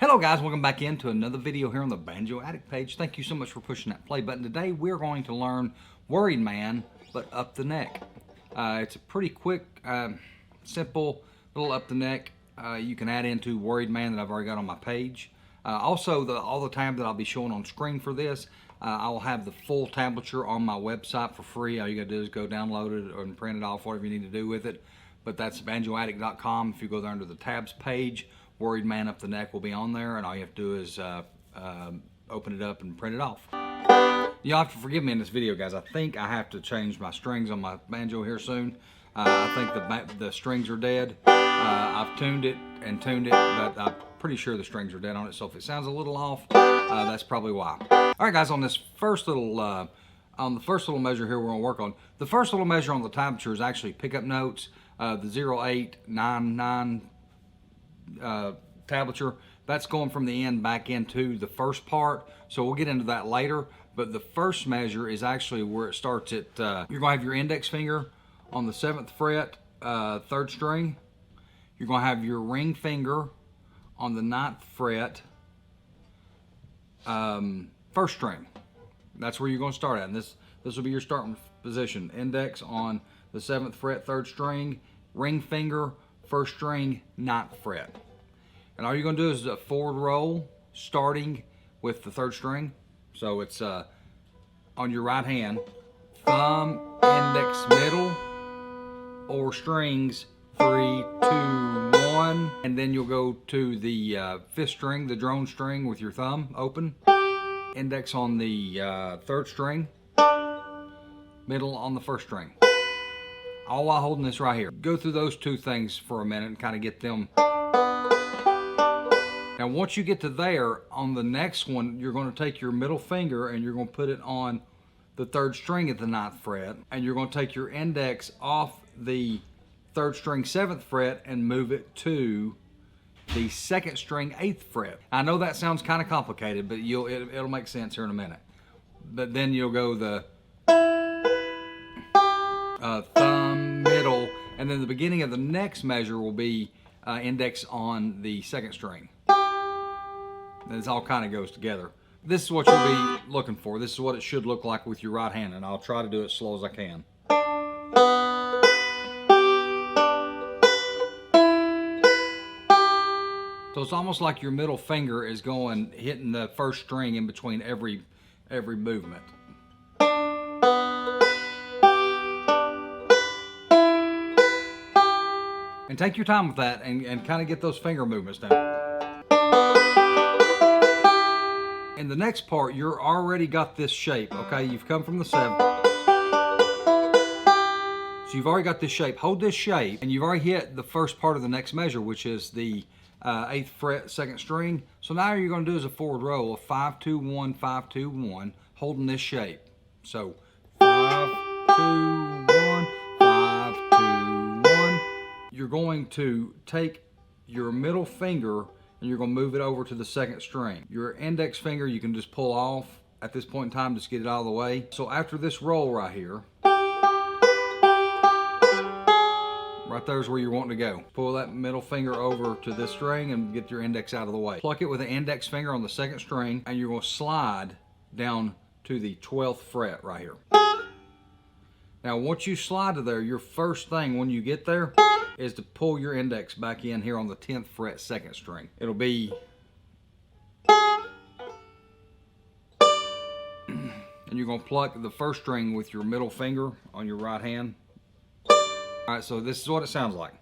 Hello guys, welcome back into another video here on the Banjo Addict page. Thank you so much for pushing that play button. Today we're going to learn Worried Man, but up the neck. It's a pretty quick, simple little up the neck. You can add into Worried Man that I've already got on my page. Also, all the time that I'll be showing on screen for this, I'll have the full tablature on my website for free. All you gotta do is go download it and print it off, whatever you need to do with it. But that's banjoaddict.com. If you go there under the tabs page, Worried Man Up the Neck will be on there, and all you have to do is open it up and print it off. You'll have to forgive me in this video, guys. I think I have to change my strings on my banjo here soon. I think the strings are dead. I've tuned it, but I'm pretty sure the strings are dead on it, so if it sounds a little off, that's probably why. All right, guys, on this first little, on the first little measure here we're gonna work on, the first little measure on the tablature is actually pickup notes, the 0899 tablature. That's going from the end back into the first part, so we'll get into that later. But the first measure is actually where it starts at, you're gonna have your index finger on the 7th fret, 3rd string. You're gonna have your ring finger on the 9th fret, 1st string. That's where you're gonna start at, and this will be your starting position. Index on the 7th fret, 3rd string, ring finger, 1st string, 9th fret. And all you're gonna do is a forward roll starting with the 3rd string. So it's on your right hand, thumb, index, middle, or strings, 3, 2, 1. And then you'll go to the 5th string, the drone string, with your thumb open. Index on the 3rd string, middle on the 1st string. All while holding this right here. Go through those two things for a minute and kind of get them. Now once you get to there, on the next one, you're going to take your middle finger and you're going to put it on the 3rd string at the 9th fret. And you're going to take your index off the 3rd string, 7th fret, and move it to the 2nd string, 8th fret. I know that sounds kind of complicated, but it'll make sense here in a minute. But then you'll go the thumb, middle, and then the beginning of the next measure will be index on the 2nd string. This all kind of goes together. This is what you'll be looking for. This is what it should look like with your right hand, and I'll try to do it as slow as I can. So it's almost like your middle finger is hitting the 1st string in between every movement. And take your time with that and kind of get those finger movements down. In the next part, you're already got this shape, okay? You've come from the 7th. So you've already got this shape. Hold this shape, and you've already hit the first part of the next measure, which is the 8th fret, 2nd string. So now all you're gonna do is a forward roll of 5, 2, 1, 5, 2, 1, holding this shape. So 5, 2, 1, 5, 2, 1. You're going to take your middle finger and you're going to move it over to the 2nd string. Your index finger you can just pull off at this point in time, just get it out of the way. So after this roll right here, right there is where you're wanting to go. Pull that middle finger over to this string and get your index out of the way. Pluck it with the index finger on the 2nd string, and you're going to slide down to the 12th fret right here. Now once you slide to there, your first thing when you get there is to pull your index back in here on the 10th fret, 2nd string. It'll be, and you're gonna pluck the 1st string with your middle finger on your right hand. All right, so this is what it sounds like.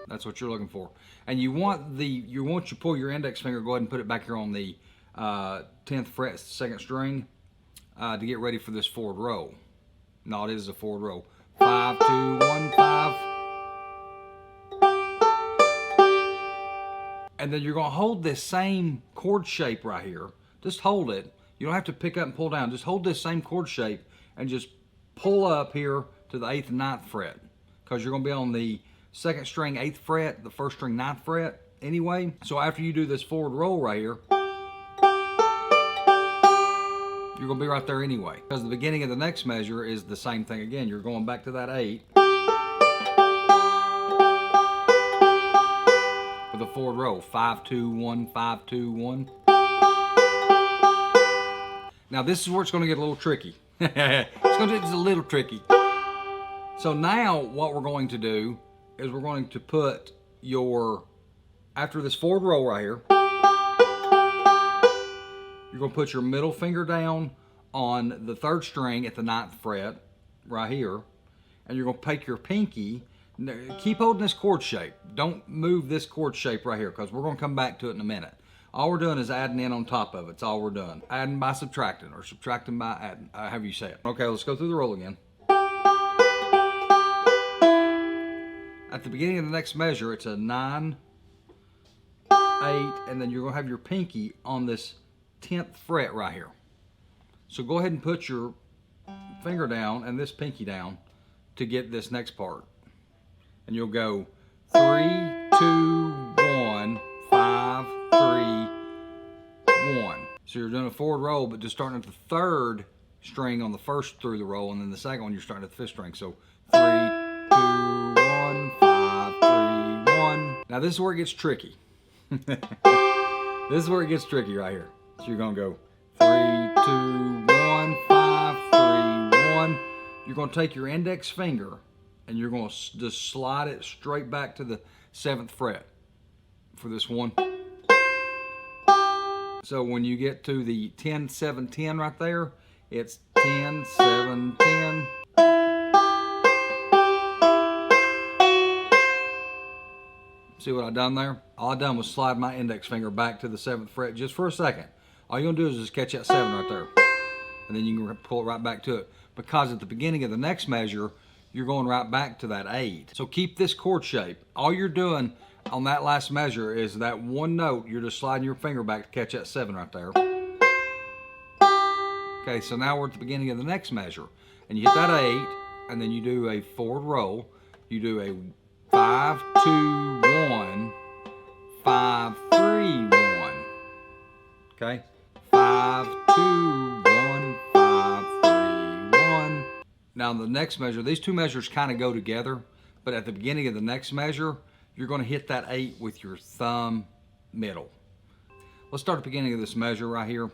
That's what you're looking for. And once you pull your index finger, go ahead and put it back here on the 10th fret, 2nd string, to get ready for this forward roll. No, it is a forward roll. 5, 2, 1, 5. And then you're going to hold this same chord shape right here. Just hold it. You don't have to pick up and pull down. Just hold this same chord shape and just pull up here to the 8th and 9th fret. Because you're going to be on the 2nd string, 8th fret, the 1st string, 9th fret anyway. So after you do this forward roll right here, you're going to be right there anyway. Because the beginning of the next measure is the same thing again. You're going back to that 8. forward roll. 5, 2, 1, 5, 2, 1. Now this is where it's going to get a little tricky. It's going to get a little tricky. So now what we're going to do is we're going to put your, after this forward roll right here, you're going to put your middle finger down on the 3rd string at the 9th fret right here, and you're going to take your pinky. Keep holding this chord shape. Don't move this chord shape right here, because we're going to come back to it in a minute. All we're doing is adding in on top of it. That's all we're doing. Adding by subtracting, or subtracting by adding, however you say it. Okay, let's go through the roll again. At the beginning of the next measure, it's a 9, 8, and then you're going to have your pinky on this 10th fret right here. So go ahead and put your finger down and this pinky down to get this next part. And you'll go 3, 2, 1, 5, 3, 1. So you're doing a forward roll, but just starting at the 3rd string on the first through the roll, and then the second one you're starting at the 5th string. So 3, 2, 1, 5, 3, 1. Now this is where it gets tricky. This is where it gets tricky right here. So you're gonna go 3, 2, 1, 5, 3, 1. You're gonna take your index finger and you're gonna just slide it straight back to the 7th fret for this one. So when you get to the 10, 7, 10 right there, it's 10, 7, 10. See what I done there? All I done was slide my index finger back to the 7th fret just for a second. All you're gonna do is just catch that 7 right there. And then you can pull it right back to it. Because at the beginning of the next measure, you're going right back to that 8. So keep this chord shape. All you're doing on that last measure is that one note, you're just sliding your finger back to catch that 7 right there. Okay, so now we're at the beginning of the next measure. And you hit that 8, and then you do a forward roll. You do a 5, 2, 1, 5, 3, 1. Okay? 5, 2, 1, 5, 3, 1. Now the next measure, these two measures kind of go together, but at the beginning of the next measure, you're going to hit that 8 with your thumb middle. Let's start at the beginning of this measure right here.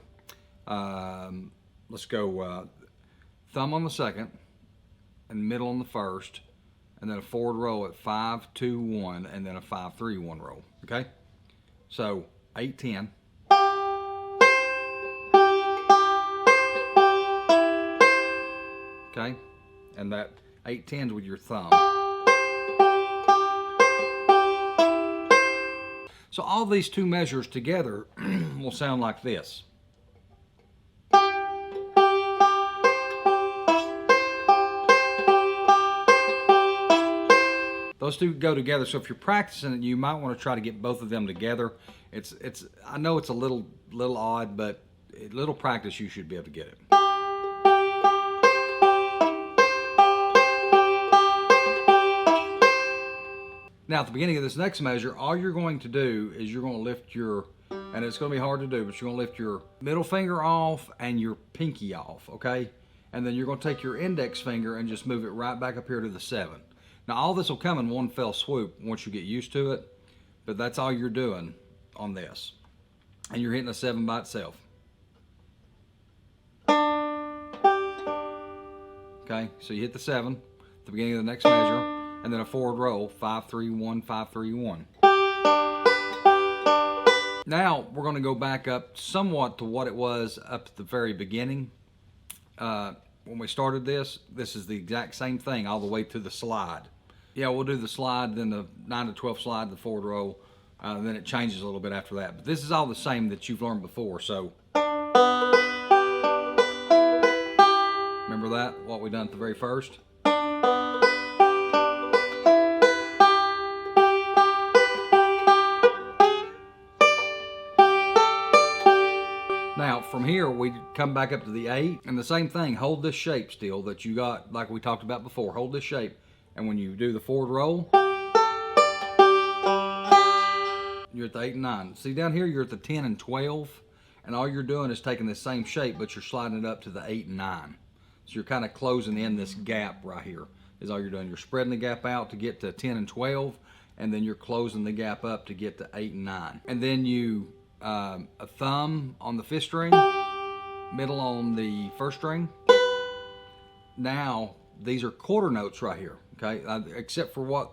Let's go thumb on the 2nd and middle on the 1st, and then a forward roll at 5, 2, 1, and then a 5, 3, 1 roll. Okay? So 8, 10. Okay? And that 8 10s with your thumb. So all these two measures together will sound like this. Those two go together, so if you're practicing it, you might want to try to get both of them together. I know it's a little odd, but a little practice you should be able to get it. Now at the beginning of this next measure, all you're going to do is you're going to lift your, and it's going to be hard to do, but you're going to lift your middle finger off and your pinky off, okay? And then you're going to take your index finger and just move it right back up here to the 7. Now all this will come in one fell swoop once you get used to it, but that's all you're doing on this. And you're hitting a 7 by itself. Okay, so you hit the 7 at the beginning of the next measure, and then a forward roll, 5, 3, 1, 5, 3, 1. Now we're going to go back up somewhat to what it was up at the very beginning. When we started this is the exact same thing all the way to the slide. Yeah, we'll do the slide, then the 9 to 12 slide, the forward roll, and then it changes a little bit after that. But this is all the same that you've learned before, so. Remember that, what we done at the very first? Now, from here, we come back up to the 8, and the same thing, hold this shape still that you got, like we talked about before. Hold this shape, and when you do the forward roll, you're at the 8 and 9. See, down here, you're at the 10 and 12, and all you're doing is taking the same shape, but you're sliding it up to the 8 and 9. So you're kind of closing in this gap right here, is all you're doing. You're spreading the gap out to get to 10 and 12, and then you're closing the gap up to get to 8 and 9. And then you, a thumb on the 5th string, middle on the 1st string. Now, these are quarter notes right here, okay? Except for that.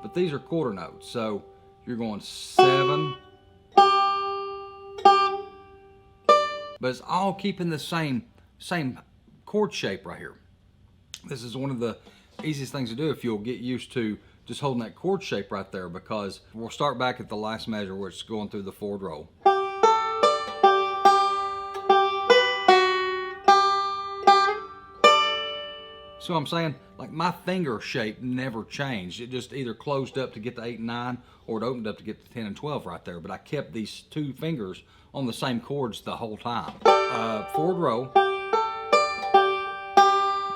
But these are quarter notes. So you're going 7. But it's all keeping the same chord shape right here. This is one of the easiest things to do if you'll get used to just holding that chord shape right there, because we'll start back at the last measure where it's going through the 4th row. So I'm saying, like, my finger shape never changed. It just either closed up to get to 8 and 9, or it opened up to get to 10 and 12 right there. But I kept these 2 fingers on the same chords the whole time. 4th row.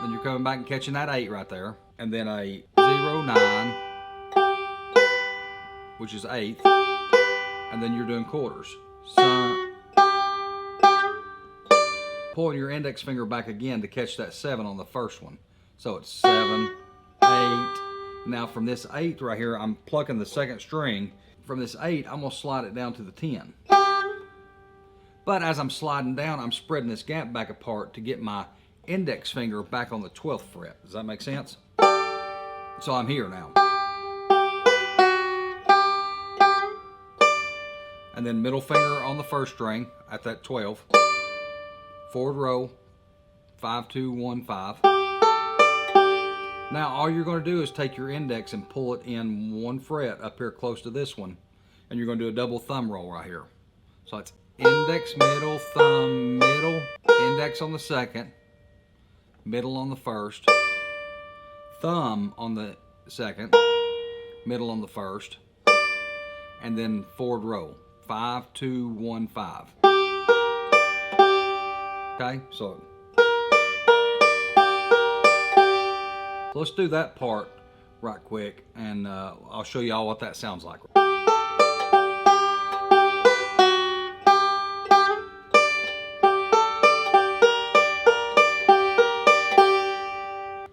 Then you're coming back and catching that 8 right there. And then a 0, 9, which is 8th. And then you're doing quarters. So, pulling your index finger back again to catch that 7 on the first one. So it's 7, 8. Now from this 8 right here, I'm plucking the 2nd string. From this 8, I'm going to slide it down to the 10. But as I'm sliding down, I'm spreading this gap back apart to get my index finger back on the 12th fret. Does that make sense? So I'm here now. And then middle finger on the 1st string at that 12. 4th row, 5, 2, 1, 5. Now all you're going to do is take your index and pull it in 1 fret up here close to this one, and you're going to do a double thumb roll right here. So it's index, middle, thumb, middle, index on the 2nd, middle on the 1st, thumb on the 2nd, middle on the 1st, and then 4th row, 5, 2, 1, 5. Okay, so let's do that part right quick, and I'll show you all what that sounds like.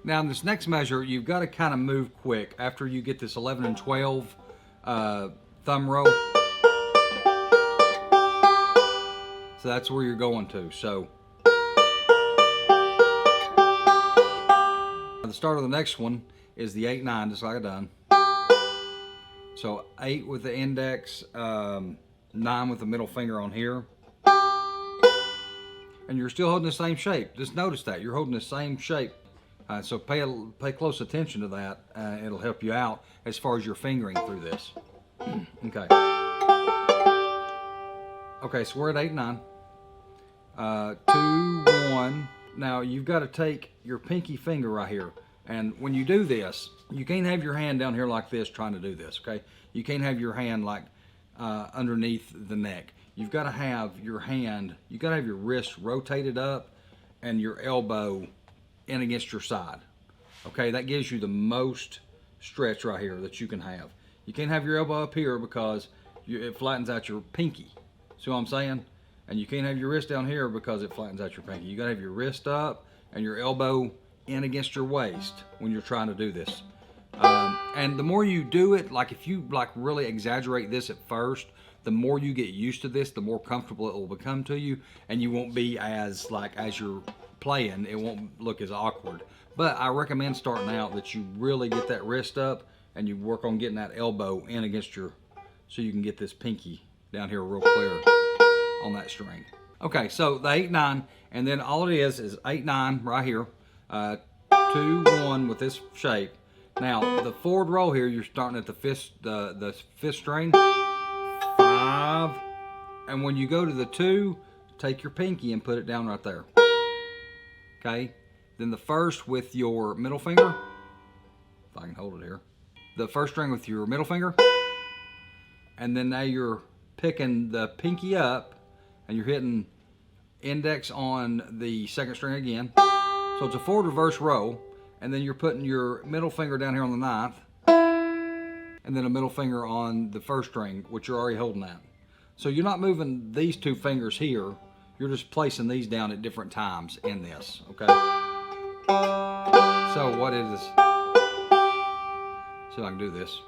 Now in this next measure, you've got to kind of move quick after you get this 11 and 12 thumb row. So that's where you're going to. So the start of the next one is the 8, 9, just like I done. So 8 with the index, 9 with the middle finger on here. And you're still holding the same shape. Just notice that you're holding the same shape. So pay close attention to that. It'll help you out as far as your fingering through this. Okay. Okay, so we're at 8, 9. 2, 1. Now you've got to take your pinky finger right here. And when you do this, you can't have your hand down here like this trying to do this, okay? You can't have your hand like underneath the neck. You've got to have your hand, you've got to have your wrist rotated up and your elbow in against your side. Okay, that gives you the most stretch right here that you can have. You can't have your elbow up here because it flattens out your pinky. See what I'm saying? And you can't have your wrist down here because it flattens out your pinky. You gotta have your wrist up and your elbow in against your waist when you're trying to do this. And the more you do it, like if you like really exaggerate this at first, the more you get used to this, the more comfortable it will become to you, and you won't be as you're playing, it won't look as awkward. But I recommend starting out that you really get that wrist up and you work on getting that elbow in against your, so you can get this pinky down here real clear on that string. Okay, so the 8, 9, and then all it is 8, 9 right here, 2, 1 with this shape. Now the 4th row here, you're starting at the 5th string, 5, and when you go to the 2, take your pinky and put it down right there. Okay, then the 1st with your middle finger, if I can hold it here, the 1st string with your middle finger, and then now you're picking the pinky up and you're hitting index on the 2nd string again. So it's a forward reverse row, and then you're putting your middle finger down here on the 9th, and then a middle finger on the 1st string, which you're already holding at. So you're not moving these 2 fingers here, you're just placing these down at different times in this, okay? So what it is, See if I can do this.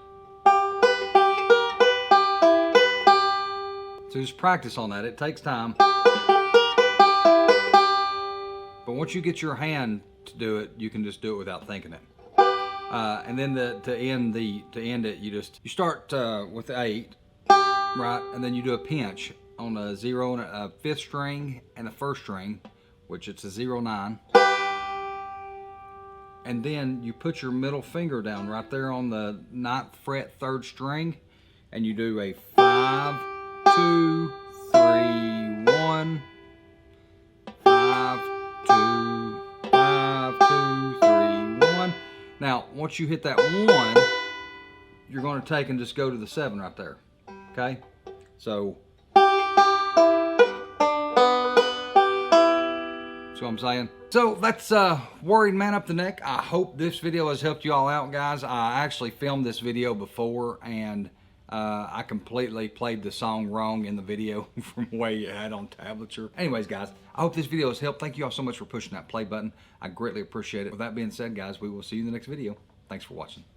So just practice on that. It takes time. But once you get your hand to do it, you can just do it without thinking it. And then to end it, you start with the 8, right? And then you do a pinch on a 0 and a 5th string and the 1st string, which it's a 0-9. And then you put your middle finger down right there on the 9th fret, 3rd string, and you do a 5, 2, 3, 1, 5, 2, 5, 2, 3, 1. Now, once you hit that 1, you're going to take and just go to the 7 right there. Okay? So, see what I'm saying? So that's Worried Man Up the Neck. I hope this video has helped you all out, guys. I actually filmed this video before, and I completely played the song wrong in the video from the way it had on tablature. Anyways, guys, I hope this video has helped. Thank you all so much for pushing that play button. I greatly appreciate it. With that being said, guys, we will see you in the next video. Thanks for watching.